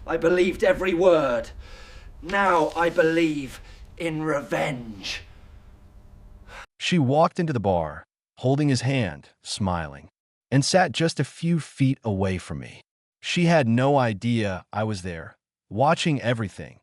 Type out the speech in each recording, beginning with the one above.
I believed every word. Now I believe in revenge. She walked into the bar, holding his hand, smiling, and sat just a few feet away from me. She had no idea I was there, watching everything,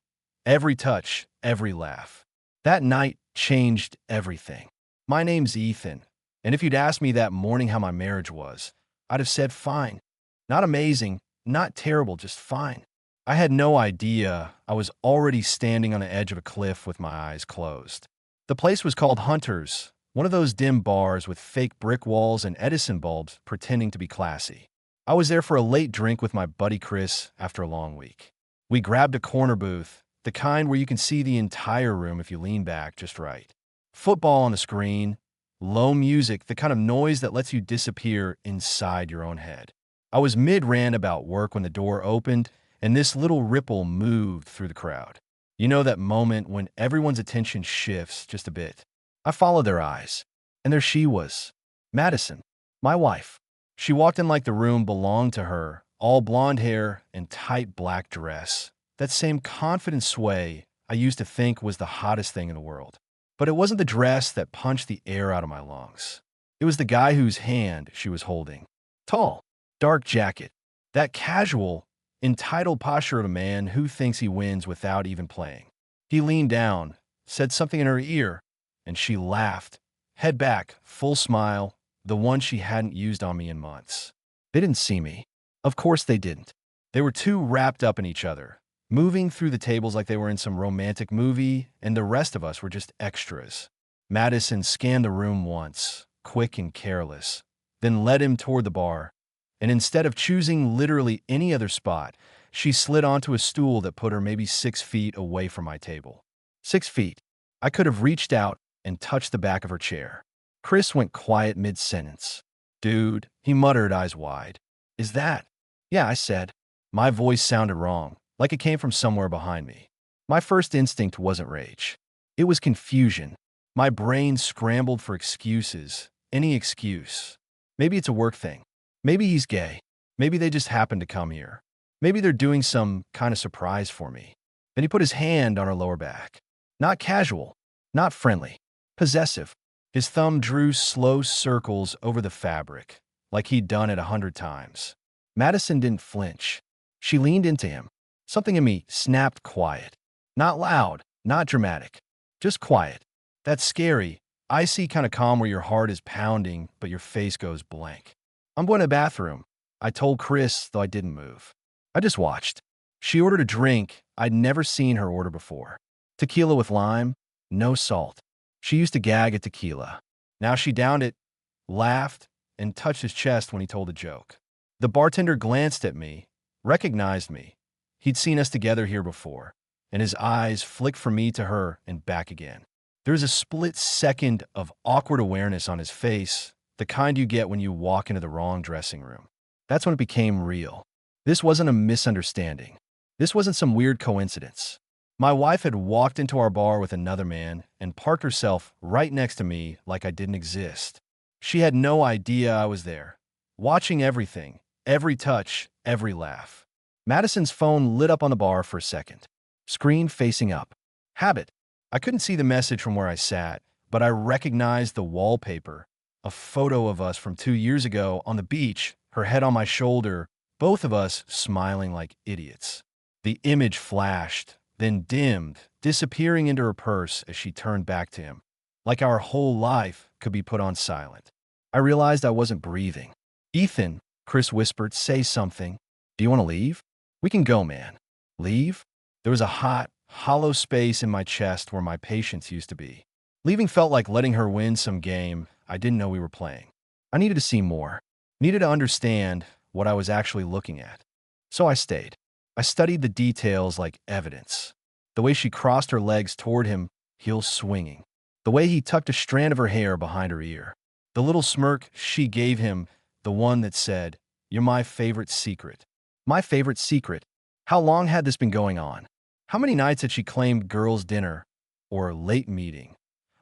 every touch, every laugh. That night changed everything. My name's Ethan, and if you'd asked me that morning how my marriage was, I'd have said fine. Not amazing, not terrible, just fine. I had no idea I was already standing on the edge of a cliff with my eyes closed. The place was called Hunter's, one of those dim bars with fake brick walls and Edison bulbs pretending to be classy. I was there for a late drink with my buddy Chris after a long week. We grabbed a corner booth, the kind where you can see the entire room if you lean back just right. Football on the screen, low music, the kind of noise that lets you disappear inside your own head. I was mid-rant about work when the door opened, and this little ripple moved through the crowd. You know that moment when everyone's attention shifts just a bit. I followed their eyes, and there she was, Madison, my wife. She walked in like the room belonged to her, all blonde hair and tight black dress. That same confident sway I used to think was the hottest thing in the world. But it wasn't the dress that punched the air out of my lungs. It was the guy whose hand she was holding. Tall, dark jacket, that casual, entitled posture of a man who thinks he wins without even playing. He leaned down, said something in her ear, and she laughed, head back, full smile, the one she hadn't used on me in months. They didn't see me. Of course they didn't. They were too wrapped up in each other, moving through the tables like they were in some romantic movie, and the rest of us were just extras. Madison scanned the room once, quick and careless, then led him toward the bar, and instead of choosing literally any other spot, she slid onto a stool that put her maybe 6 feet away from my table. 6 feet. I could have reached out and touched the back of her chair. Chris went quiet mid-sentence. Dude, he muttered, eyes wide. Is that? Yeah, I said. My voice sounded wrong, like it came from somewhere behind me. My first instinct wasn't rage. It was confusion. My brain scrambled for excuses, any excuse. Maybe it's a work thing. Maybe he's gay. Maybe they just happened to come here. Maybe they're doing some kind of surprise for me. Then he put his hand on her lower back. Not casual, not friendly, possessive. His thumb drew slow circles over the fabric, like he'd done it 100 times. Madison didn't flinch. She leaned into him. Something in me snapped quiet. Not loud, not dramatic, just quiet. That scary, icy kind of calm where your heart is pounding, but your face goes blank. I'm going to the bathroom, I told Chris, though I didn't move. I just watched. She ordered a drink I'd never seen her order before. Tequila with lime, no salt. She used to gag at tequila. Now she downed it, laughed, and touched his chest when he told a joke. The bartender glanced at me, recognized me. He'd seen us together here before, and his eyes flicked from me to her and back again. There was a split second of awkward awareness on his face, the kind you get when you walk into the wrong dressing room. That's when it became real. This wasn't a misunderstanding. This wasn't some weird coincidence. My wife had walked into our bar with another man and parked herself right next to me like I didn't exist. She had no idea I was there, watching everything, every touch, every laugh. Madison's phone lit up on the bar for a second. Screen facing up. Habit. I couldn't see the message from where I sat, but I recognized the wallpaper. A photo of us from 2 years ago on the beach, her head on my shoulder, both of us smiling like idiots. The image flashed, then dimmed, disappearing into her purse as she turned back to him, like our whole life could be put on silent. I realized I wasn't breathing. Ethan, Chris whispered, say something. Do you want to leave? We can go, man. Leave? There was a hot, hollow space in my chest where my patience used to be. Leaving felt like letting her win some game I didn't know we were playing. I needed to see more, needed to understand what I was actually looking at. So I stayed. I studied the details like evidence. The way she crossed her legs toward him, heels swinging. The way he tucked a strand of her hair behind her ear. The little smirk she gave him, the one that said, "You're my favorite secret." My favorite secret. How long had this been going on? How many nights had she claimed girls' dinner or late meeting,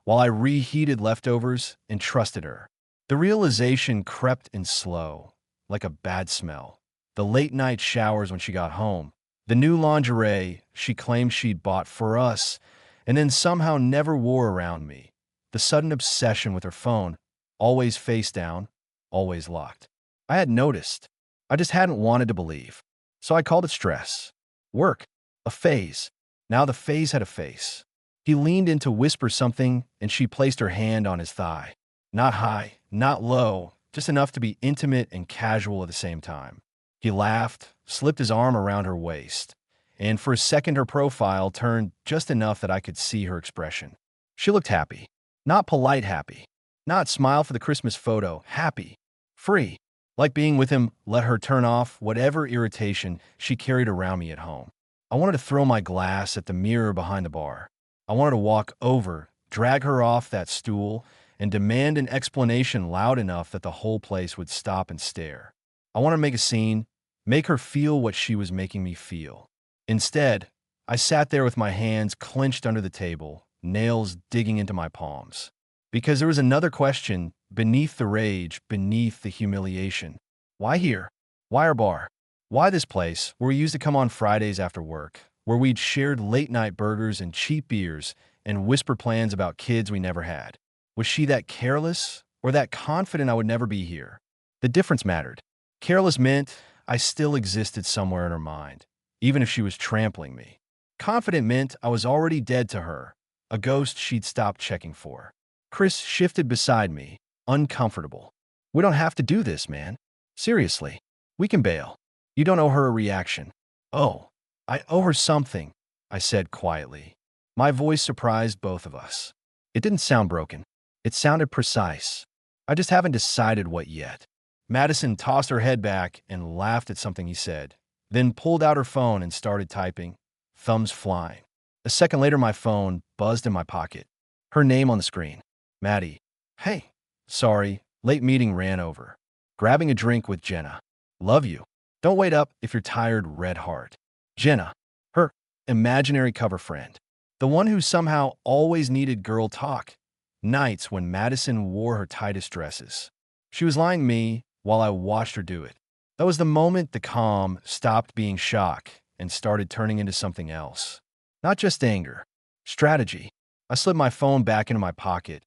while I reheated leftovers and trusted her? The realization crept in slow, like a bad smell. The late-night showers when she got home, The new lingerie she claimed she'd bought for us and then somehow never wore around me. The sudden obsession with her phone, always face down, always locked. I had noticed. I just hadn't wanted to believe. So I called it stress. Work. A phase. Now the phase had a face. He leaned in to whisper something, and she placed her hand on his thigh. Not high, not low, just enough to be intimate and casual at the same time. He laughed, slipped his arm around her waist, and for a second her profile turned just enough that I could see her expression. She looked happy. Not polite happy. Not smile for the Christmas photo. Happy. Free. Like being with him let her turn off whatever irritation she carried around me at home. I wanted to throw my glass at the mirror behind the bar. I wanted to walk over, drag her off that stool, and demand an explanation loud enough that the whole place would stop and stare. I wanted to make a scene, make her feel what she was making me feel. Instead, I sat there with my hands clenched under the table, nails digging into my palms. Because there was another question beneath the rage, beneath the humiliation. Why here? Why our bar? Why this place where we used to come on Fridays after work, where we'd shared late-night burgers and cheap beers and whisper plans about kids we never had? Was she that careless or that confident I would never be here? The difference mattered. Careless meant I still existed somewhere in her mind, even if she was trampling me. Confident meant I was already dead to her, a ghost she'd stopped checking for. Chris shifted beside me, uncomfortable. We don't have to do this, man. Seriously, we can bail. You don't owe her a reaction. Oh, I owe her something, I said quietly. My voice surprised both of us. It didn't sound broken. It sounded precise. I just haven't decided what yet. Madison tossed her head back and laughed at something he said, then pulled out her phone and started typing, thumbs flying. A second later, my phone buzzed in my pocket. Her name on the screen. Maddie. Hey. Sorry, late meeting ran over. Grabbing a drink with Jenna. Love you. Don't wait up if you're tired, red heart. Jenna. Her imaginary cover friend. The one who somehow always needed girl talk. Nights when Madison wore her tightest dresses. She was lying to me while I watched her do it. That was the moment the calm stopped being shock and started turning into something else. Not just anger. Strategy. I slid my phone back into my pocket,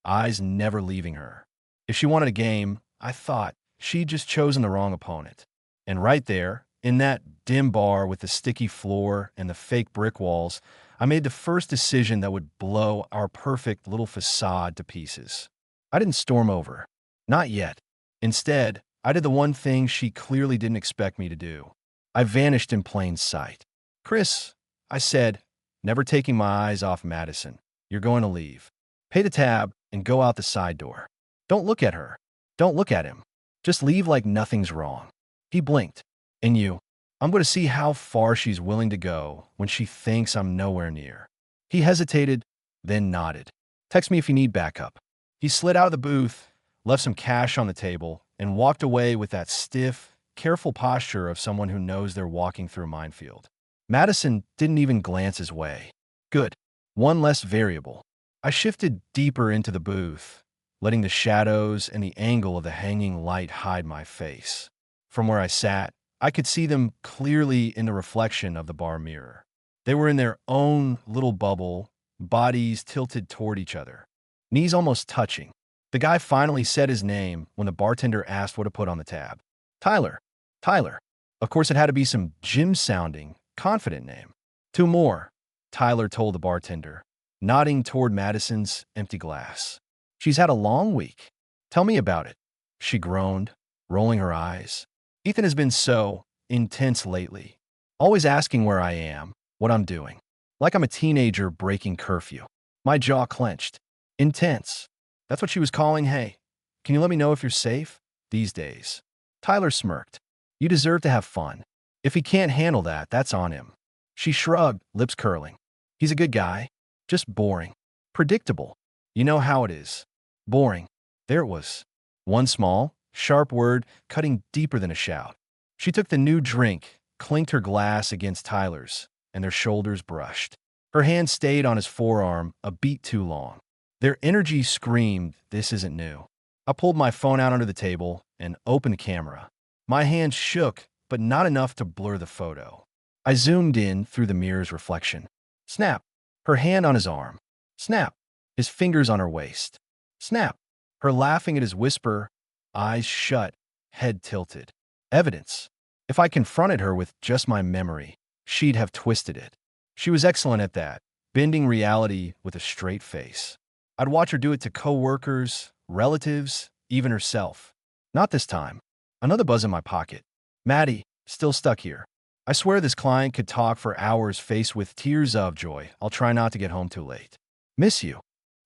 eyes never leaving her. If she wanted a game, I thought she'd just chosen the wrong opponent. And right there, in that dim bar with the sticky floor and the fake brick walls, I made the first decision that would blow our perfect little facade to pieces. I didn't storm over. Not yet. Instead, I did the one thing she clearly didn't expect me to do. I vanished in plain sight. Chris, I said, never taking my eyes off Madison, you're going to leave. Pay the tab and go out the side door. Don't look at her. Don't look at him. Just leave like nothing's wrong. He blinked. And you? I'm going to see how far she's willing to go when she thinks I'm nowhere near. He hesitated, then nodded. Text me if you need backup. He slid out of the booth, left some cash on the table, and walked away with that stiff, careful posture of someone who knows they're walking through a minefield. Madison didn't even glance his way. Good. One less variable. I shifted deeper into the booth, letting the shadows and the angle of the hanging light hide my face. From where I sat, I could see them clearly in the reflection of the bar mirror. They were in their own little bubble, bodies tilted toward each other, knees almost touching. The guy finally said his name when the bartender asked what to put on the tab. Tyler. Tyler. Of course, it had to be some gym-sounding, confident name. Two more, Tyler told the bartender, nodding toward Madison's empty glass. She's had a long week. Tell me about it, she groaned, rolling her eyes. Ethan has been so intense lately, always asking where I am, what I'm doing, like I'm a teenager breaking curfew. My jaw clenched. Intense. That's what she was calling, hey, can you let me know if you're safe? These days. Tyler smirked. You deserve to have fun. If he can't handle that, that's on him. She shrugged, lips curling. He's a good guy. Just boring. Predictable. You know how it is. Boring. There it was. One small, sharp word cutting deeper than a shout. She took the new drink, clinked her glass against Tyler's, and their shoulders brushed. Her hand stayed on his forearm a beat too long. Their energy screamed, this isn't new. I pulled my phone out under the table and opened the camera. My hand shook, but not enough to blur the photo. I zoomed in through the mirror's reflection. Snap. Her hand on his arm. Snap. His fingers on her waist. Snap. Her laughing at his whisper, eyes shut, head tilted. Evidence. If I confronted her with just my memory, she'd have twisted it. She was excellent at that, bending reality with a straight face. I'd watch her do it to coworkers, relatives, even herself. Not this time. Another buzz in my pocket. Maddie, still stuck here. I swear this client could talk for hours faced with tears of joy. I'll try not to get home too late. Miss you.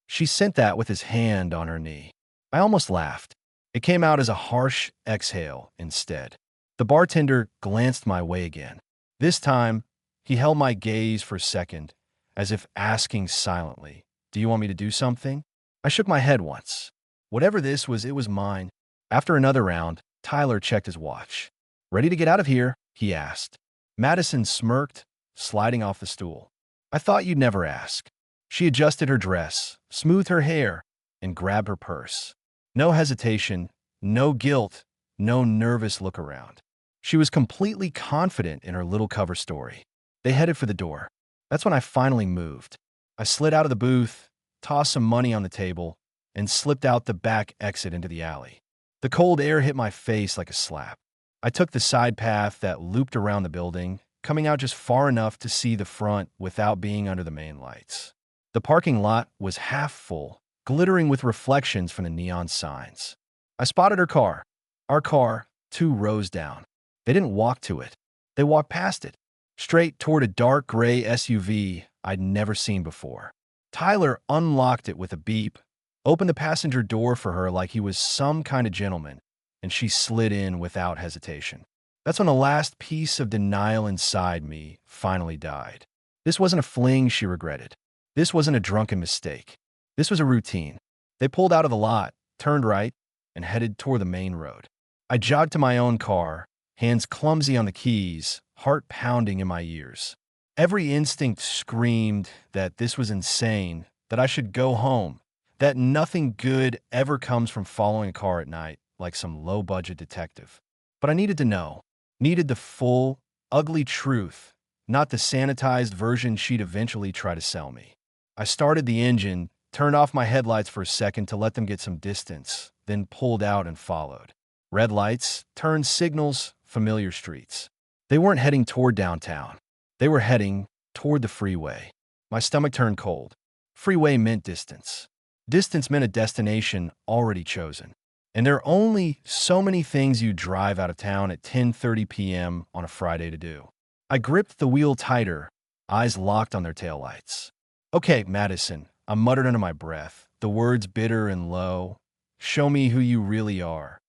She sent that with his hand on her knee. I almost laughed. It came out as a harsh exhale instead. The bartender glanced my way again. This time, he held my gaze for a second, as if asking silently, "Do you want me to do something?" I shook my head once. Whatever this was, it was mine. After another round, Tyler checked his watch. "Ready to get out of here?" he asked. Madison smirked, sliding off the stool. "I thought you'd never ask." She adjusted her dress, smoothed her hair, and grabbed her purse. No hesitation, no guilt, no nervous look around. She was completely confident in her little cover story. They headed for the door. That's when I finally moved. I slid out of the booth, tossed some money on the table, and slipped out the back exit into the alley. The cold air hit my face like a slap. I took the side path that looped around the building, coming out just far enough to see the front without being under the main lights. The parking lot was half full, glittering with reflections from the neon signs. I spotted her car. Our car, 2 rows down. They didn't walk to it. They walked past it, straight toward a dark gray SUV I'd never seen before. Tyler unlocked it with a beep, opened the passenger door for her like he was some kind of gentleman, and she slid in without hesitation. That's when the last piece of denial inside me finally died. This wasn't a fling she regretted. This wasn't a drunken mistake. This was a routine. They pulled out of the lot, turned right, and headed toward the main road. I jogged to my own car, hands clumsy on the keys, heart pounding in my ears. Every instinct screamed that this was insane, that I should go home, that nothing good ever comes from following a car at night like some low-budget detective. But I needed to know, needed the full, ugly truth, not the sanitized version she'd eventually try to sell me. I started the engine, turned off my headlights for a second to let them get some distance, then pulled out and followed. Red lights, turned signals, familiar streets. They weren't heading toward downtown. They were heading toward the freeway. My stomach turned cold. Freeway meant distance. Distance meant a destination already chosen. And there are only so many things you drive out of town at 10:30 p.m. on a Friday to do. I gripped the wheel tighter, eyes locked on their taillights. "Okay, Madison," I muttered under my breath, the words bitter and low. "Show me who you really are."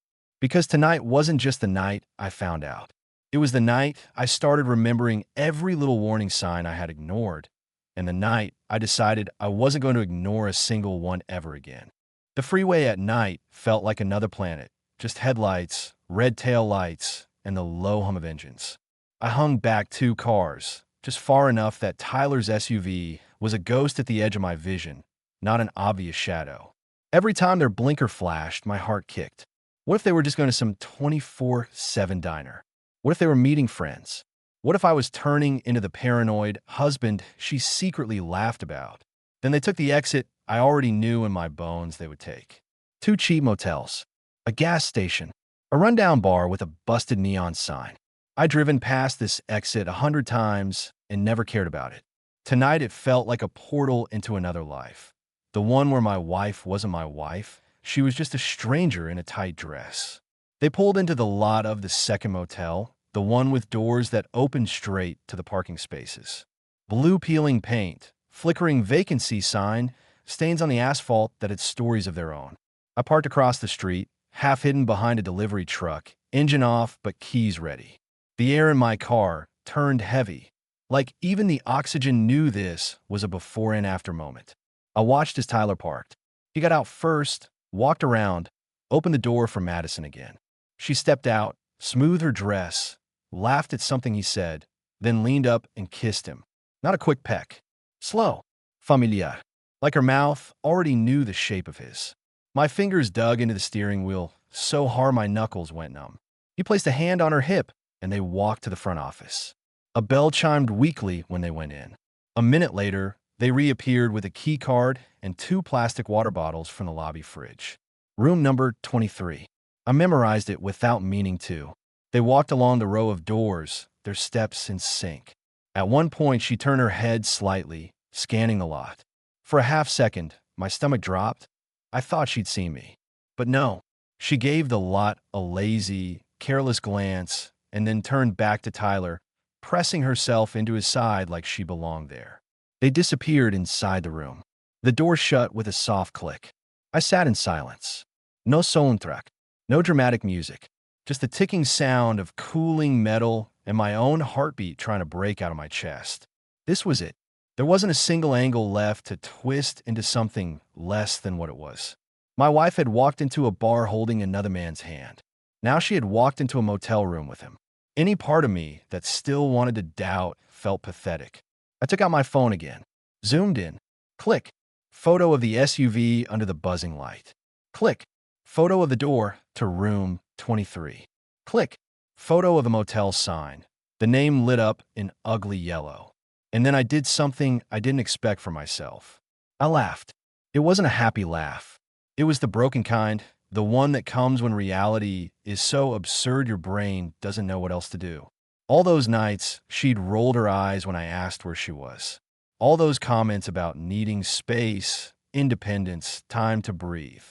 Because tonight wasn't just the night I found out. It was the night I started remembering every little warning sign I had ignored, and the night I decided I wasn't going to ignore a single one ever again. The freeway at night felt like another planet, just headlights, red tail lights, and the low hum of engines. I hung back 2 cars, just far enough that Tyler's SUV was a ghost at the edge of my vision, not an obvious shadow. Every time their blinker flashed, my heart kicked. What if they were just going to some 24/7 diner? What if they were meeting friends? What if I was turning into the paranoid husband she secretly laughed about? Then they took the exit I already knew in my bones they would take. 2 cheap motels, a gas station, a rundown bar with a busted neon sign. I'd driven past this exit 100 times and never cared about it. Tonight it felt like a portal into another life. The one where my wife wasn't my wife. She was just a stranger in a tight dress. They pulled into the lot of the second motel, the one with doors that opened straight to the parking spaces. Blue peeling paint, flickering vacancy sign, stains on the asphalt that had stories of their own. I parked across the street, half hidden behind a delivery truck, engine off but keys ready. The air in my car turned heavy, like even the oxygen knew this was a before and after moment. I watched as Tyler parked. He got out first, walked around, opened the door for Madison again. She stepped out, smoothed her dress, laughed at something he said, then leaned up and kissed him. Not a quick peck. Slow. Familiar. Like her mouth already knew the shape of his. My fingers dug into the steering wheel so hard my knuckles went numb. He placed a hand on her hip, and they walked to the front office. A bell chimed weakly when they went in. A minute later, they reappeared with a key card and 2 plastic water bottles from the lobby fridge. Room number 23. I memorized it without meaning to. They walked along the row of doors, their steps in sync. At one point, she turned her head slightly, scanning the lot. For a half second, my stomach dropped. I thought she'd seen me. But no. She gave the lot a lazy, careless glance and then turned back to Tyler, pressing herself into his side like she belonged there. They disappeared inside the room. The door shut with a soft click. I sat in silence. No soundtrack, no dramatic music, just the ticking sound of cooling metal and my own heartbeat trying to break out of my chest. This was it. There wasn't a single angle left to twist into something less than what it was. My wife had walked into a bar holding another man's hand. Now she had walked into a motel room with him. Any part of me that still wanted to doubt felt pathetic. I took out my phone again. Zoomed in. Click. Photo of the SUV under the buzzing light. Click. Photo of the door to room 23. Click. Photo of the motel sign. The name lit up in ugly yellow. And then I did something I didn't expect for myself. I laughed. It wasn't a happy laugh. It was the broken kind, the one that comes when reality is so absurd your brain doesn't know what else to do. All those nights, she'd rolled her eyes when I asked where she was. All those comments about needing space, independence, time to breathe.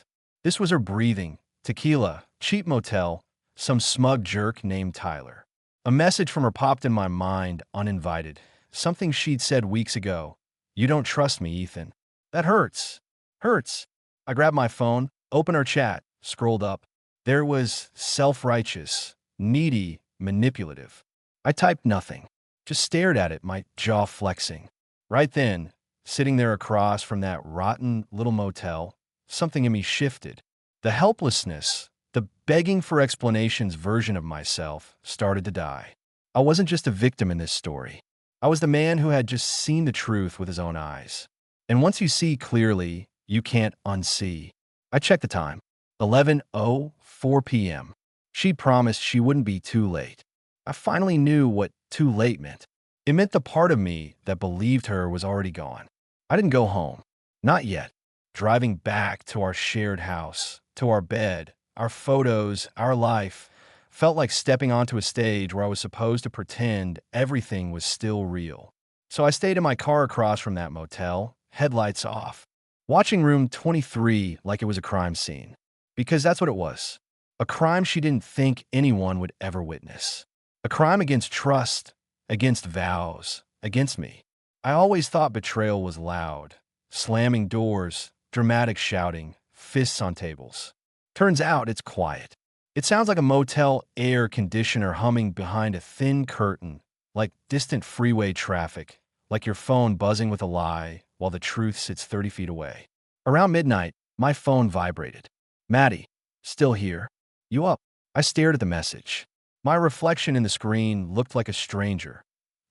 This was her breathing. Tequila, cheap motel, some smug jerk named Tyler. A message from her popped in my mind uninvited. Something she'd said weeks ago. You don't trust me, Ethan. That hurts. Hurts. I grabbed my phone, opened our chat, scrolled up. There was self-righteous, needy, manipulative. I typed nothing, just stared at it, my jaw flexing. Right then, sitting there across from that rotten little motel, something in me shifted. The helplessness, the begging for explanations version of myself started to die. I wasn't just a victim in this story. I was the man who had just seen the truth with his own eyes. And once you see clearly, you can't unsee. I checked the time. 11:04 p.m. She promised she wouldn't be too late. I finally knew what too late meant. It meant the part of me that believed her was already gone. I didn't go home. Not yet. Driving back to our shared house, to our bed, our photos, our life, felt like stepping onto a stage where I was supposed to pretend everything was still real. So I stayed in my car across from that motel, headlights off, watching room 23 like it was a crime scene. Because that's what it was. A crime she didn't think anyone would ever witness. A crime against trust, against vows, against me. I always thought betrayal was loud. Slamming doors, dramatic shouting, fists on tables. Turns out it's quiet. It sounds like a motel air conditioner humming behind a thin curtain, like distant freeway traffic, like your phone buzzing with a lie while the truth sits 30 feet away. Around midnight, my phone vibrated. Maddie, still here? You up? I stared at the message. My reflection in the screen looked like a stranger.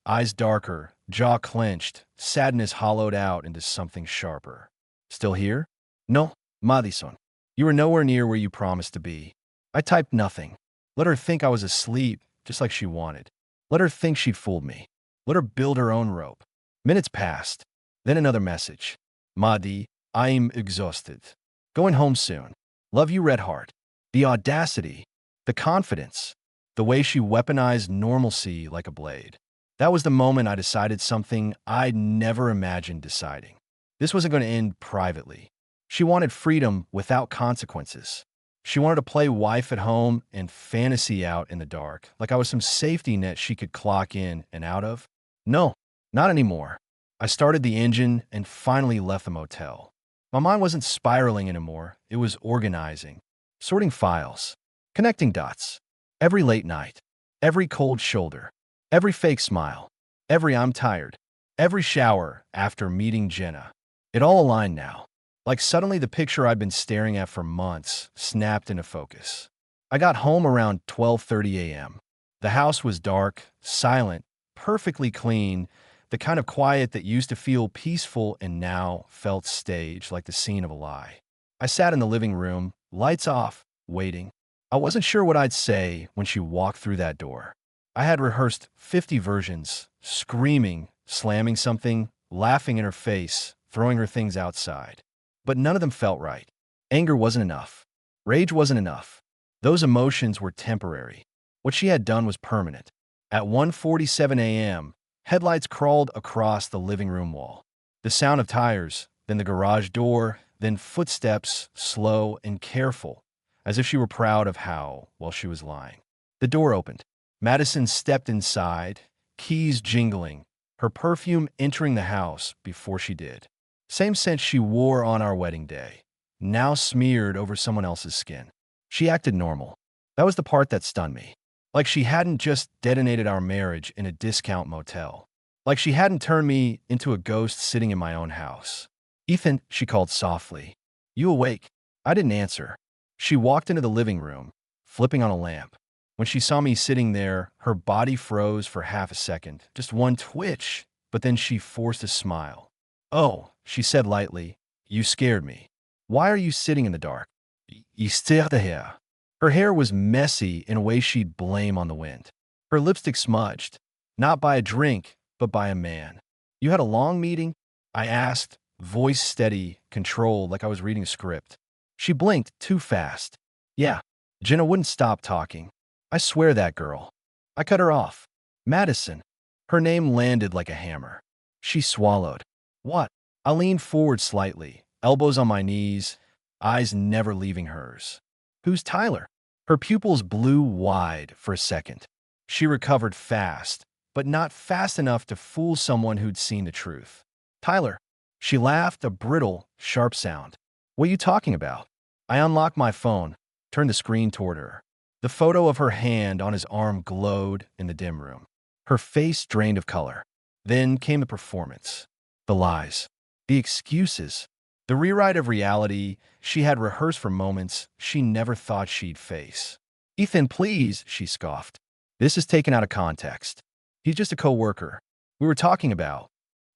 Eyes darker, jaw clenched, sadness hollowed out into something sharper. Still here? No, Madison. You were nowhere near where you promised to be. I typed nothing. Let her think I was asleep, just like she wanted. Let her think she'd fooled me. Let her build her own rope. Minutes passed. Then another message. Madi, I'm exhausted. Going home soon. Love you, Red Heart. The audacity, the confidence, the way she weaponized normalcy like a blade. That was the moment I decided something I'd never imagined deciding. This wasn't going to end privately. She wanted freedom without consequences. She wanted to play wife at home and fantasy out in the dark, like I was some safety net she could clock in and out of. No, not anymore. I started the engine and finally left the motel. My mind wasn't spiraling anymore. It was organizing, sorting files, connecting dots. Every late night, every cold shoulder, every fake smile, every I'm tired, every shower after meeting Jenna. It all aligned now. Like suddenly the picture I'd been staring at for months snapped into focus. I got home around 12:30 a.m. The house was dark, silent, perfectly clean, the kind of quiet that used to feel peaceful and now felt staged like the scene of a lie. I sat in the living room, lights off, waiting. I wasn't sure what I'd say when she walked through that door. I had rehearsed 50 versions, screaming, slamming something, laughing in her face, throwing her things outside. But none of them felt right. Anger wasn't enough. Rage wasn't enough. Those emotions were temporary. What she had done was permanent. At 1:47 a.m., headlights crawled across the living room wall. The sound of tires, then the garage door, then footsteps, slow and careful, as if she were proud of how well she was lying. The door opened. Madison stepped inside, keys jingling, her perfume entering the house before she did. Same scent she wore on our wedding day, now smeared over someone else's skin. She acted normal. That was the part that stunned me. Like she hadn't just detonated our marriage in a discount motel. Like she hadn't turned me into a ghost sitting in my own house. "Ethan," she called softly. "You awake?" I didn't answer. She walked into the living room, flipping on a lamp. When she saw me sitting there, her body froze for half a second, just one twitch, but then she forced a smile. "Oh," she said lightly, "you scared me. Why are you sitting in the dark?" "Esther de hair." Her hair was messy in a way she'd blame on the wind. Her lipstick smudged, not by a drink, but by a man. "You had a long meeting?" I asked, voice steady, controlled, like I was reading a script. She blinked too fast. "Yeah." Jenna wouldn't stop talking. "I swear that girl." I cut her off. "Madison." Her name landed like a hammer. She swallowed. "What?" I leaned forward slightly, elbows on my knees, eyes never leaving hers. "Who's Tyler?" Her pupils blew wide for a second. She recovered fast, but not fast enough to fool someone who'd seen the truth. "Tyler." She laughed, a brittle, sharp sound. "What are you talking about?" I unlocked my phone, turned the screen toward her. The photo of her hand on his arm glowed in the dim room. Her face drained of color. Then came the performance. The lies. The excuses. The rewrite of reality she had rehearsed for moments she never thought she'd face. "Ethan, please," she scoffed. "This is taken out of context. He's just a coworker. We were talking about."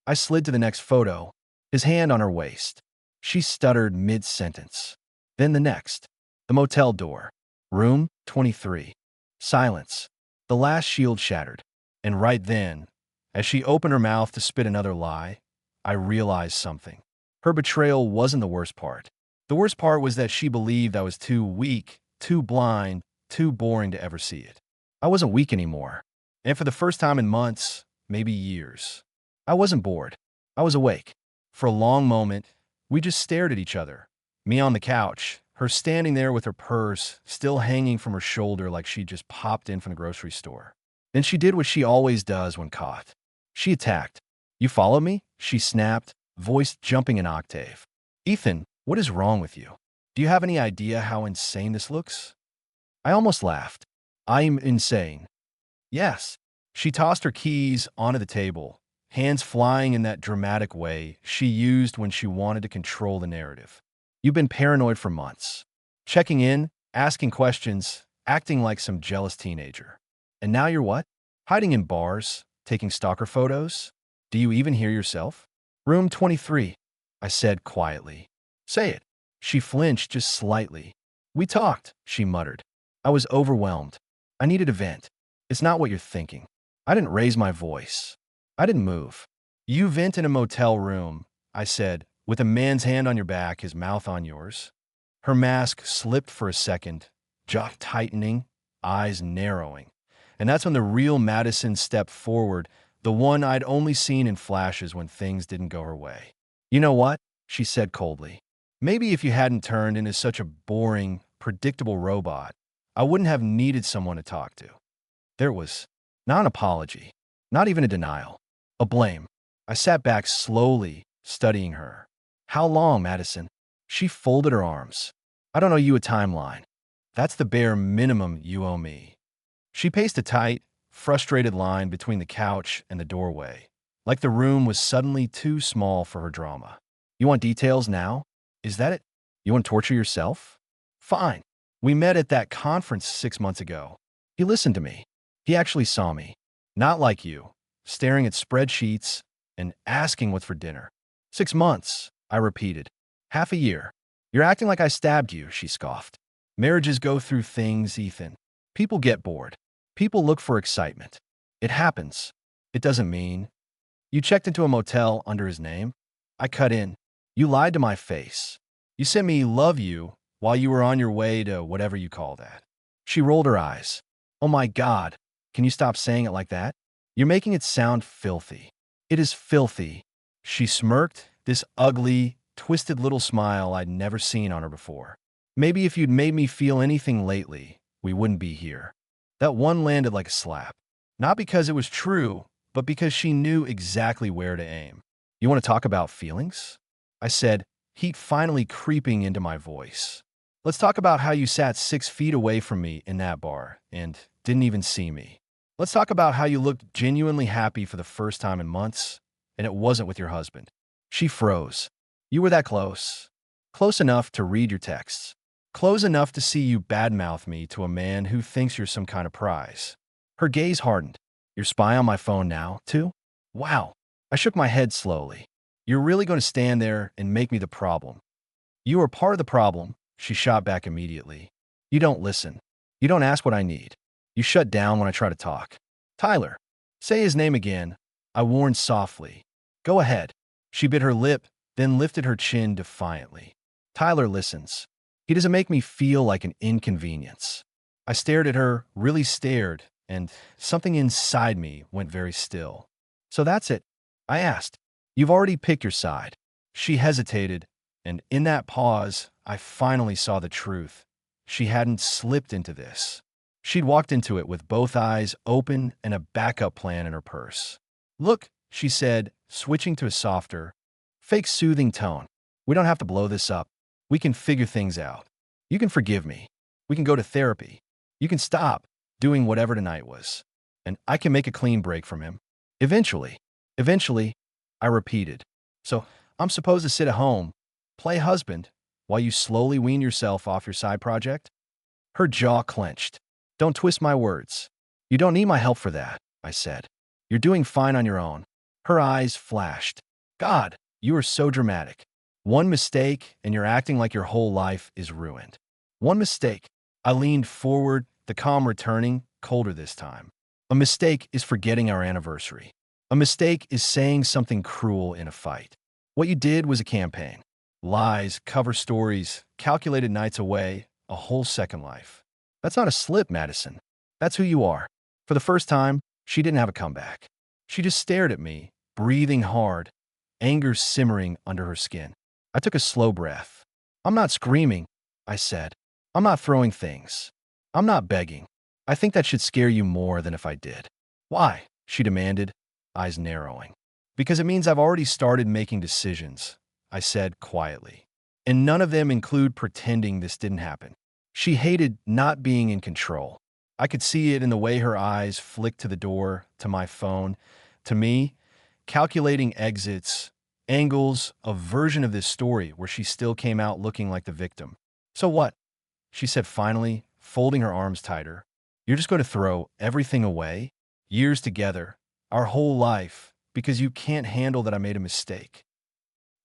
I slid to the next photo, his hand on her waist. She stuttered mid-sentence. Then the next. The motel door. Room 23. Silence. The last shield shattered. And right then, as she opened her mouth to spit another lie, I realized something. Her betrayal wasn't the worst part. The worst part was that she believed I was too weak, too blind, too boring to ever see it. I wasn't weak anymore. And for the first time in months, maybe years, I wasn't bored. I was awake. For a long moment, we just stared at each other. Me on the couch, her standing there with her purse still hanging from her shoulder like she'd just popped in from the grocery store. Then she did what she always does when caught. She attacked. "You follow me?" she snapped, voice jumping an octave. "Ethan, what is wrong with you? Do you have any idea how insane this looks?" I almost laughed. "I'm insane." "Yes." She tossed her keys onto the table, hands flying in that dramatic way she used when she wanted to control the narrative. "You've been paranoid for months. Checking in, asking questions, acting like some jealous teenager. And now you're what? Hiding in bars, taking stalker photos? Do you even hear yourself?" "Room 23, I said quietly. "Say it." She flinched just slightly. "We talked," she muttered. I was overwhelmed. I needed a vent. "It's not what you're thinking." I didn't raise my voice. I didn't move. "You vent in a motel room," I said, "with a man's hand on your back, his mouth on yours." Her mask slipped for a second, jaw tightening, eyes narrowing. And that's when the real Madison stepped forward, the one I'd only seen in flashes when things didn't go her way. "You know what?" she said coldly. "Maybe if you hadn't turned into such a boring, predictable robot, I wouldn't have needed someone to talk to." There was not an apology, not even a denial, a blame. I sat back slowly, studying her. "How long, Madison?" She folded her arms. "I don't owe you a timeline. That's the bare minimum you owe me." She paced a tight, frustrated line between the couch and the doorway, like the room was suddenly too small for her drama. "You want details now? Is that it? You want to torture yourself? Fine. We met at that conference 6 months ago. He listened to me. He actually saw me. Not like you, staring at spreadsheets and asking what's for dinner." "6 months," I repeated. "Half a year." "You're acting like I stabbed you," she scoffed. "Marriages go through things, Ethan. People get bored. People look for excitement. It happens. It doesn't mean. You checked into a motel under his name? I cut in. You lied to my face. You sent me love you while you were on your way to whatever you call that. She rolled her eyes. Oh my God, can you stop saying it like that? You're making it sound filthy. It is filthy. She smirked, this ugly, twisted little smile I'd never seen on her before. Maybe if you'd made me feel anything lately, we wouldn't be here. That one landed like a slap. Not because it was true, but because she knew exactly where to aim. You want to talk about feelings? I said, heat finally creeping into my voice. Let's talk about how you sat 6 feet away from me in that bar and didn't even see me. Let's talk about how you looked genuinely happy for the first time in months, and it wasn't with your husband. She froze. You were that close. Close enough to read your texts. Close enough to see you badmouth me to a man who thinks you're some kind of prize. Her gaze hardened. You're spy on my phone now, too? Wow. I shook my head slowly. You're really going to stand there and make me the problem. You are part of the problem, she shot back immediately. You don't listen. You don't ask what I need. You shut down when I try to talk. Tyler. Say his name again. I warned softly. Go ahead. She bit her lip, then lifted her chin defiantly. Tyler listens. He doesn't make me feel like an inconvenience. I stared at her, really stared, and something inside me went very still. So that's it, I asked. You've already picked your side. She hesitated, and in that pause, I finally saw the truth. She hadn't slipped into this. She'd walked into it with both eyes open and a backup plan in her purse. Look, she said, switching to a softer, fake soothing tone. We don't have to blow this up. We can figure things out. You can forgive me. We can go to therapy. You can stop doing whatever tonight was. And I can make a clean break from him. Eventually, I repeated. So I'm supposed to sit at home, play husband, while you slowly wean yourself off your side project? Her jaw clenched. Don't twist my words. You don't need my help for that, I said. You're doing fine on your own. Her eyes flashed. God, you are so dramatic. One mistake, and you're acting like your whole life is ruined. One mistake. I leaned forward, the calm returning, colder this time. A mistake is forgetting our anniversary. A mistake is saying something cruel in a fight. What you did was a campaign. Lies, cover stories, calculated nights away, a whole second life. That's not a slip, Madison. That's who you are. For the first time, she didn't have a comeback. She just stared at me, breathing hard, anger simmering under her skin. I took a slow breath. I'm not screaming, I said. I'm not throwing things. I'm not begging. I think that should scare you more than if I did. Why? She demanded, eyes narrowing. Because it means I've already started making decisions, I said quietly. And none of them include pretending this didn't happen. She hated not being in control. I could see it in the way her eyes flicked to the door, to my phone, to me, calculating exits, angles, a version of this story where she still came out looking like the victim. So what? She said finally, folding her arms tighter. You're just going to throw everything away? Years together, our whole life, because you can't handle that I made a mistake.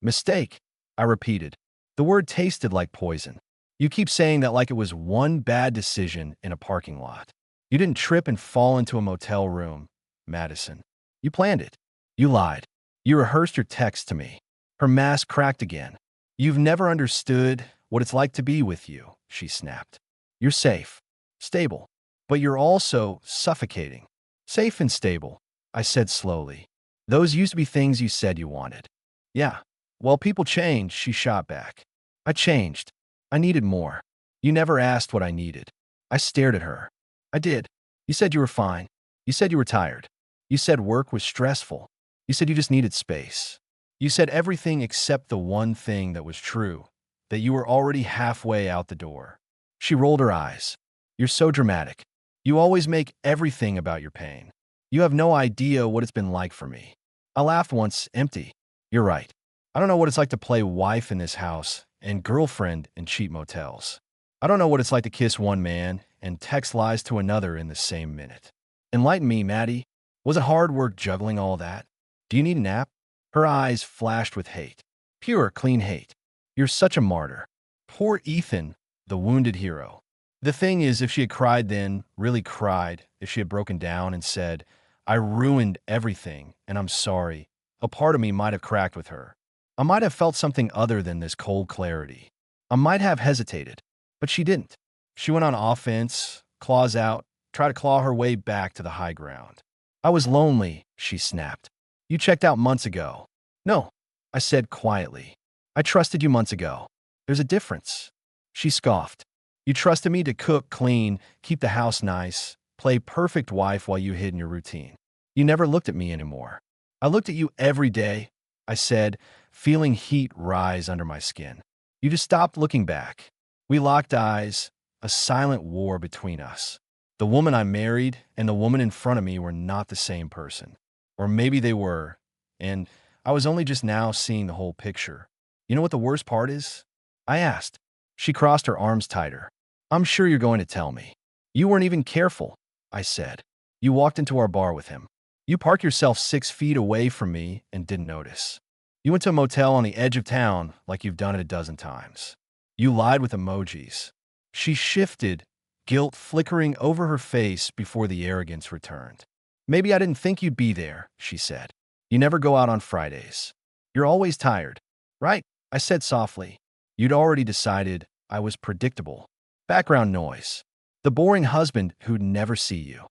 Mistake, I repeated. The word tasted like poison. You keep saying that like it was one bad decision in a parking lot. You didn't trip and fall into a motel room, Madison. You planned it. You lied. You rehearsed your text to me. Her mask cracked again. You've never understood what it's like to be with you, she snapped. You're safe, stable, but you're also suffocating. Safe and stable, I said slowly. Those used to be things you said you wanted. Yeah, well, people change, she shot back. I changed. I needed more. You never asked what I needed. I stared at her. I did. You said you were fine. You said you were tired. You said work was stressful. You said you just needed space. You said everything except the one thing that was true, that you were already halfway out the door. She rolled her eyes. You're so dramatic. You always make everything about your pain. You have no idea what it's been like for me. I laughed once, empty. You're right. I don't know what it's like to play wife in this house and girlfriend in cheap motels. I don't know what it's like to kiss one man and text lies to another in the same minute. Enlighten me, Maddie. Was it hard work juggling all that? Do you need a nap? Her eyes flashed with hate. Pure, clean hate. You're such a martyr. Poor Ethan, the wounded hero. The thing is, if she had cried then, really cried, if she had broken down and said, I ruined everything and I'm sorry, a part of me might have cracked with her. I might have felt something other than this cold clarity. I might have hesitated, but she didn't. She went on offense, claws out, tried to claw her way back to the high ground. I was lonely, she snapped. You checked out months ago. No, I said quietly. I trusted you months ago. There's a difference. She scoffed. You trusted me to cook, clean, keep the house nice, play perfect wife while you hid in your routine. You never looked at me anymore. I looked at you every day, I said, feeling heat rise under my skin. You just stopped looking back. We locked eyes, a silent war between us. The woman I married and the woman in front of me were not the same person. Or maybe they were, and I was only just now seeing the whole picture. You know what the worst part is? I asked. She crossed her arms tighter. I'm sure you're going to tell me. You weren't even careful, I said. You walked into our bar with him. You parked yourself 6 feet away from me and didn't notice. You went to a motel on the edge of town like you've done it a dozen times. You lied with emojis. She shifted, guilt flickering over her face before the arrogance returned. Maybe I didn't think you'd be there, she said. You never go out on Fridays. You're always tired. Right, I said softly. You'd already decided I was predictable. Background noise. The boring husband who'd never see you.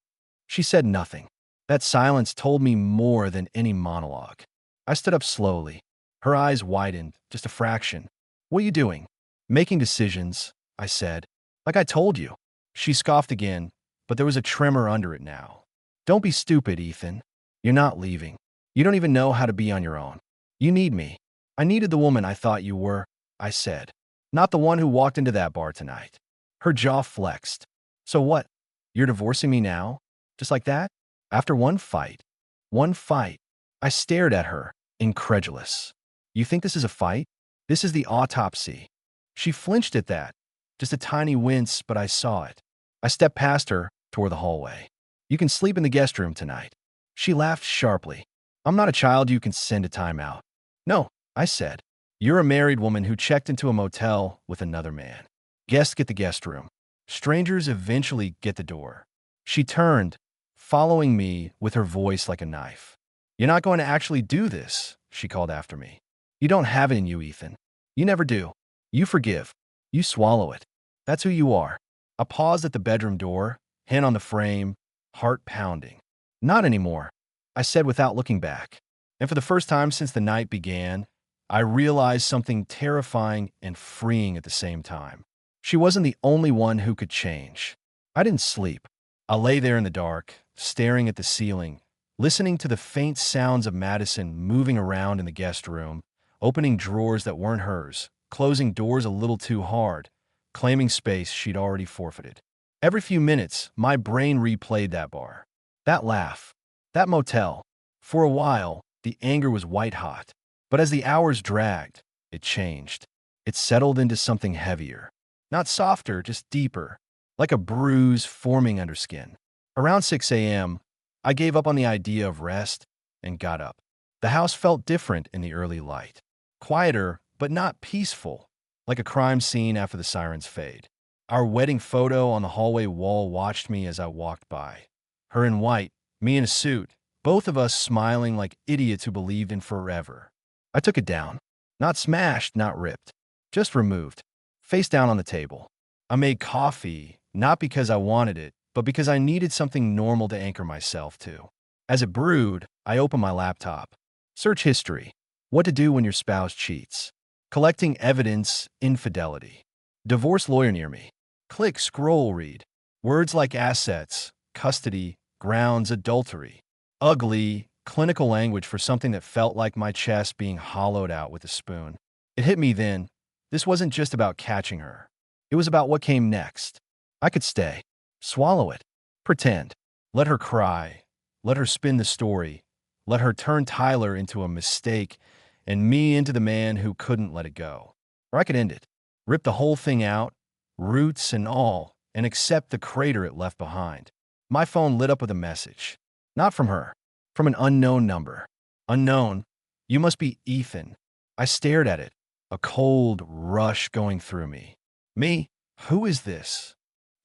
She said nothing. That silence told me more than any monologue. I stood up slowly. Her eyes widened, just a fraction. What are you doing? Making decisions, I said. Like I told you. She scoffed again, but there was a tremor under it now. Don't be stupid, Ethan. You're not leaving. You don't even know how to be on your own. You need me. I needed the woman I thought you were, I said. Not the one who walked into that bar tonight. Her jaw flexed. So what? You're divorcing me now? Just like that? After one fight. One fight. I stared at her, incredulous. You think this is a fight? This is the autopsy. She flinched at that. Just a tiny wince, but I saw it. I stepped past her, toward the hallway. You can sleep in the guest room tonight. She laughed sharply. I'm not a child you can send to timeout. No, I said. You're a married woman who checked into a motel with another man. Guests get the guest room. Strangers eventually get the door. She turned, following me with her voice like a knife. You're not going to actually do this, she called after me. You don't have it in you, Ethan. You never do. You forgive. You swallow it. That's who you are. I paused at the bedroom door, hand on the frame, heart pounding. Not anymore, I said without looking back. And for the first time since the night began, I realized something terrifying and freeing at the same time. She wasn't the only one who could change. I didn't sleep. I lay there in the dark, staring at the ceiling, listening to the faint sounds of Madison moving around in the guest room, opening drawers that weren't hers, closing doors a little too hard, claiming space she'd already forfeited. Every few minutes, my brain replayed that bar, that laugh, that motel. For a while, the anger was white hot. But as the hours dragged, it changed. It settled into something heavier. Not softer, just deeper, like a bruise forming under skin. Around 6 a.m., I gave up on the idea of rest and got up. The house felt different in the early light. Quieter, but not peaceful, like a crime scene after the sirens fade. Our wedding photo on the hallway wall watched me as I walked by. Her in white, me in a suit, both of us smiling like idiots who believed in forever. I took it down. Not smashed, not ripped. Just removed. Face down on the table. I made coffee, not because I wanted it, but because I needed something normal to anchor myself to. As it brewed, I opened my laptop. Search history. What to do when your spouse cheats. Collecting evidence, infidelity. Divorce lawyer near me. Click, scroll, read. Words like assets, custody, grounds, adultery. Ugly, clinical language for something that felt like my chest being hollowed out with a spoon. It hit me then. This wasn't just about catching her. It was about what came next. I could stay. Swallow it. Pretend. Let her cry. Let her spin the story. Let her turn Tyler into a mistake and me into the man who couldn't let it go. Or I could end it. Rip the whole thing out, roots and all, and accept the crater it left behind. My phone lit up with a message. Not from her. From an unknown number. Unknown. You must be Ethan. I stared at it. A cold rush going through me. Me? Who is this?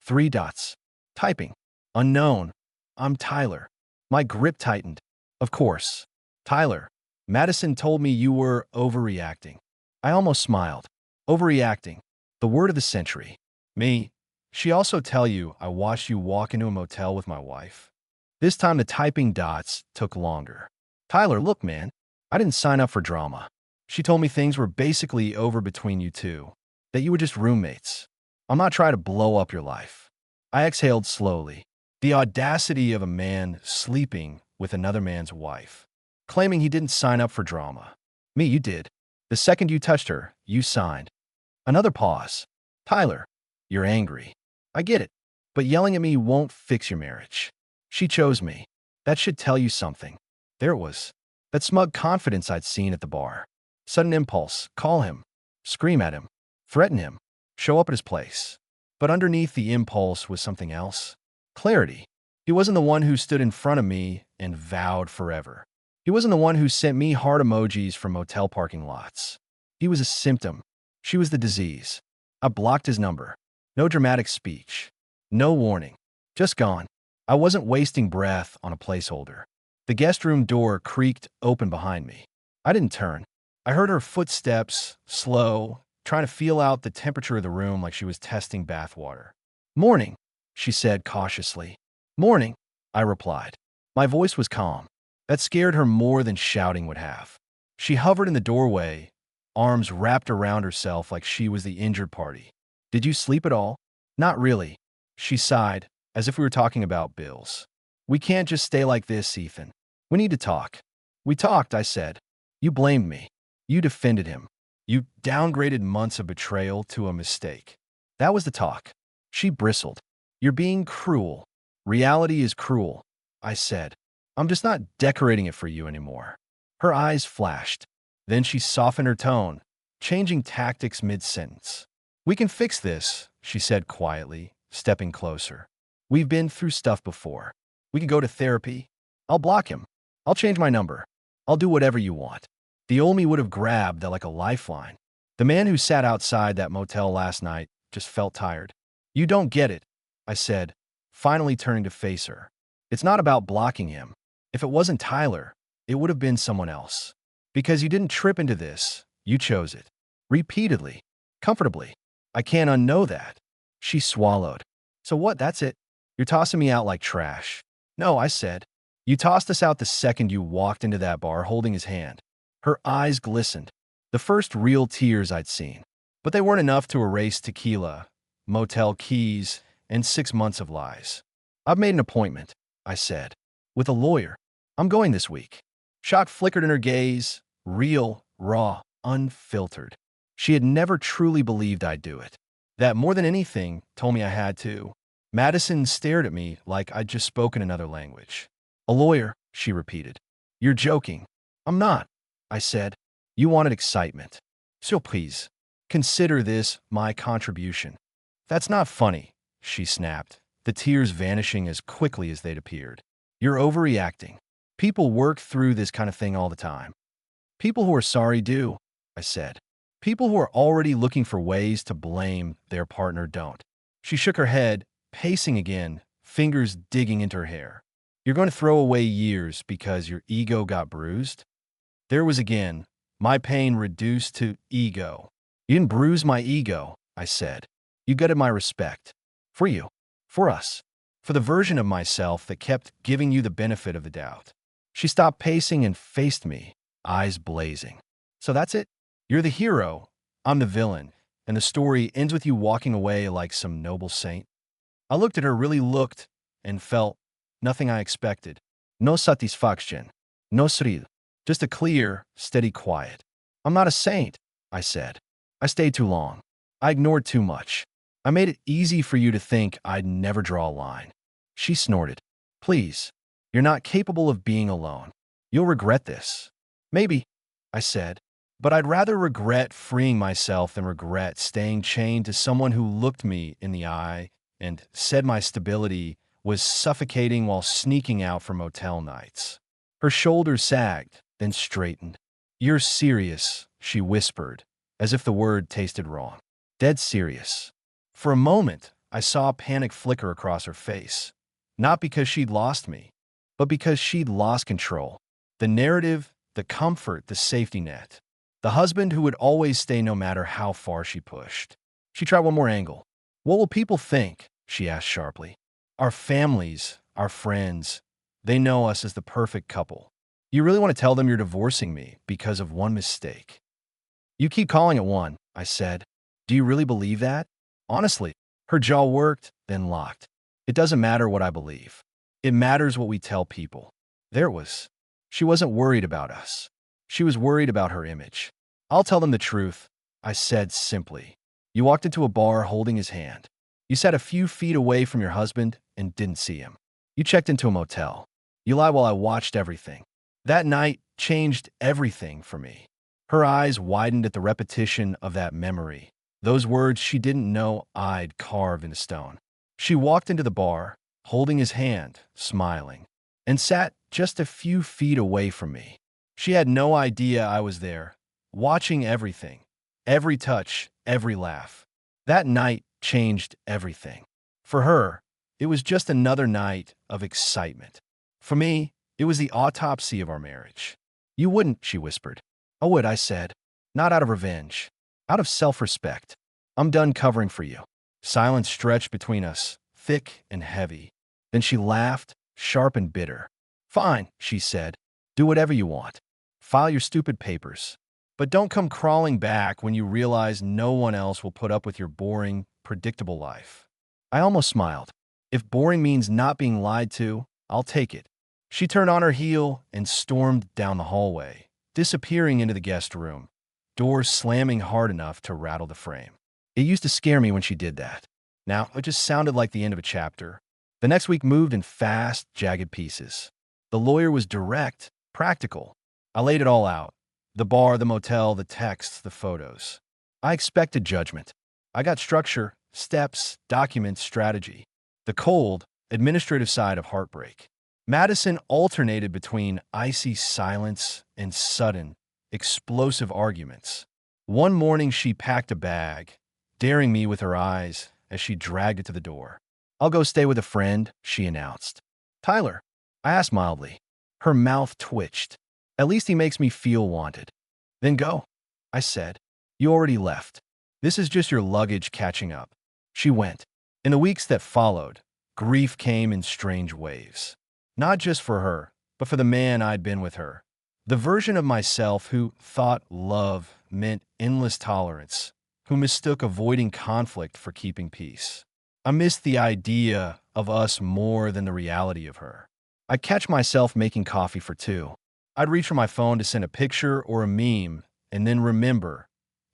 Three dots. Typing. Unknown. I'm Tyler. My grip tightened. Of course. Tyler. Madison told me you were overreacting. I almost smiled. Overreacting. The word of the century. Me. She also tell you I watched you walk into a motel with my wife. This time the typing dots took longer. Tyler, look, man. I didn't sign up for drama. She told me things were basically over between you two. That you were just roommates. I'm not trying to blow up your life. I exhaled slowly. The audacity of a man sleeping with another man's wife. Claiming he didn't sign up for drama. Me, you did. The second you touched her, you signed. Another pause. Tyler, you're angry. I get it. But yelling at me won't fix your marriage. She chose me. That should tell you something. There it was. That smug confidence I'd seen at the bar. Sudden impulse. Call him. Scream at him. Threaten him. Show up at his place. But underneath the impulse was something else. Clarity. He wasn't the one who stood in front of me and vowed forever. He wasn't the one who sent me heart emojis from motel parking lots. He was a symptom. She was the disease. I blocked his number. No dramatic speech. No warning. Just gone. I wasn't wasting breath on a placeholder. The guest room door creaked open behind me. I didn't turn. I heard her footsteps, slow, trying to feel out the temperature of the room like she was testing bathwater. Morning, she said cautiously. Morning, I replied. My voice was calm. That scared her more than shouting would have. She hovered in the doorway, arms wrapped around herself like she was the injured party. Did you sleep at all? Not really. She sighed, as if we were talking about bills. We can't just stay like this, Ethan. We need to talk. We talked, I said. You blamed me. You defended him. You downgraded months of betrayal to a mistake. That was the talk. She bristled. You're being cruel. Reality is cruel, I said. I'm just not decorating it for you anymore. Her eyes flashed. Then she softened her tone, changing tactics mid-sentence. We can fix this, she said quietly, stepping closer. We've been through stuff before. We could go to therapy. I'll block him. I'll change my number. I'll do whatever you want. The old me would have grabbed that like a lifeline. The man who sat outside that motel last night just felt tired. You don't get it, I said, finally turning to face her. It's not about blocking him. If it wasn't Tyler, it would have been someone else. Because you didn't trip into this, you chose it. Repeatedly. Comfortably. I can't unknow that. She swallowed. So what, that's it? You're tossing me out like trash. No, I said. You tossed us out the second you walked into that bar holding his hand. Her eyes glistened. The first real tears I'd seen. But they weren't enough to erase tequila, motel keys, and 6 months of lies. I've made an appointment, I said. With a lawyer. I'm going this week. Shock flickered in her gaze, real, raw, unfiltered. She had never truly believed I'd do it. That, more than anything, told me I had to. Madison stared at me like I'd just spoken another language. A lawyer, she repeated. You're joking. I'm not, I said. You wanted excitement. So please, consider this my contribution. That's not funny, she snapped, the tears vanishing as quickly as they'd appeared. You're overreacting. People work through this kind of thing all the time. People who are sorry do, I said. People who are already looking for ways to blame their partner don't. She shook her head, pacing again, fingers digging into her hair. You're going to throw away years because your ego got bruised? There was again, my pain reduced to ego. You didn't bruise my ego, I said. You gutted my respect. For you. For us. For the version of myself that kept giving you the benefit of the doubt. She stopped pacing and faced me, eyes blazing. So that's it? You're the hero, I'm the villain, and the story ends with you walking away like some noble saint? I looked at her, really looked, and felt nothing I expected. No satisfaction. No thrill. Just a clear, steady quiet. I'm not a saint, I said. I stayed too long. I ignored too much. I made it easy for you to think I'd never draw a line. She snorted. Please, you're not capable of being alone. You'll regret this. Maybe, I said. But I'd rather regret freeing myself than regret staying chained to someone who looked me in the eye and said my stability was suffocating while sneaking out for motel nights. Her shoulders sagged, then straightened. You're serious, she whispered, as if the word tasted wrong. Dead serious. For a moment, I saw a panic flicker across her face. Not because she'd lost me, but because she'd lost control. The narrative, the comfort, the safety net. The husband who would always stay no matter how far she pushed. She tried one more angle. What will people think? She asked sharply. Our families, our friends, they know us as the perfect couple. You really want to tell them you're divorcing me because of one mistake? You keep calling it one, I said. Do you really believe that? Honestly, her jaw worked, then locked. It doesn't matter what I believe. It matters what we tell people. There it was. She wasn't worried about us. She was worried about her image. I'll tell them the truth, I said simply. You walked into a bar holding his hand. You sat a few feet away from your husband and didn't see him. You checked into a motel. You lied while I watched everything. That night changed everything for me. Her eyes widened at the repetition of that memory. Those words she didn't know I'd carve into stone. She walked into the bar, holding his hand, smiling, and sat just a few feet away from me. She had no idea I was there, watching everything, every touch, every laugh. That night changed everything. For her, it was just another night of excitement. For me, it was the autopsy of our marriage. You wouldn't, she whispered. I would, I said. Not out of revenge. Out of self-respect. I'm done covering for you. Silence stretched between us, thick and heavy. Then she laughed, sharp and bitter. Fine, she said. Do whatever you want. File your stupid papers. But don't come crawling back when you realize no one else will put up with your boring, predictable life. I almost smiled. If boring means not being lied to, I'll take it. She turned on her heel and stormed down the hallway, disappearing into the guest room, doors slamming hard enough to rattle the frame. It used to scare me when she did that. Now, it just sounded like the end of a chapter. The next week moved in fast, jagged pieces. The lawyer was direct, practical. I laid it all out. The bar, the motel, the texts, the photos. I expected judgment. I got structure, steps, documents, strategy. The cold, administrative side of heartbreak. Madison alternated between icy silence and sudden, explosive arguments. One morning she packed a bag, daring me with her eyes as she dragged it to the door. I'll go stay with a friend, she announced. Tyler, I asked mildly. Her mouth twitched. At least he makes me feel wanted. Then go, I said. You already left. This is just your luggage catching up. She went. In the weeks that followed, grief came in strange waves. Not just for her, but for the man I'd been with her. The version of myself who thought love meant endless tolerance, who mistook avoiding conflict for keeping peace. I missed the idea of us more than the reality of her. I'd catch myself making coffee for two. I'd reach for my phone to send a picture or a meme, and then remember,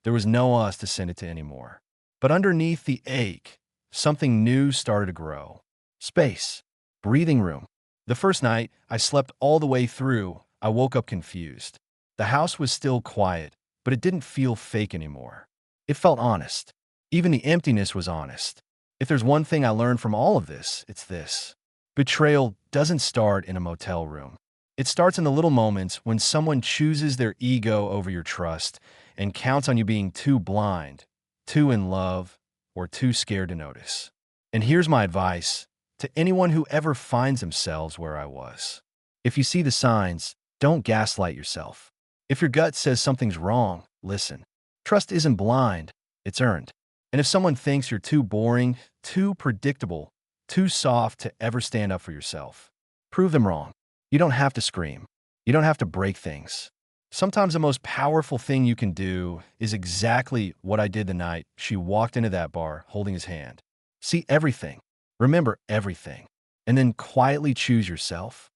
there was no us to send it to anymore. But underneath the ache, something new started to grow. Space. Breathing room. The first night, I slept all the way through. I woke up confused. The house was still quiet, but it didn't feel fake anymore. It felt honest. Even the emptiness was honest. If there's one thing I learned from all of this, it's this. Betrayal doesn't start in a motel room. It starts in the little moments when someone chooses their ego over your trust and counts on you being too blind, too in love, or too scared to notice. And here's my advice to anyone who ever finds themselves where I was. If you see the signs, don't gaslight yourself. If your gut says something's wrong, listen. Trust isn't blind, it's earned. And if someone thinks you're too boring, too predictable, too soft to ever stand up for yourself, prove them wrong. You don't have to scream. You don't have to break things. Sometimes the most powerful thing you can do is exactly what I did the night she walked into that bar holding his hand. See everything. Remember everything. And then quietly choose yourself.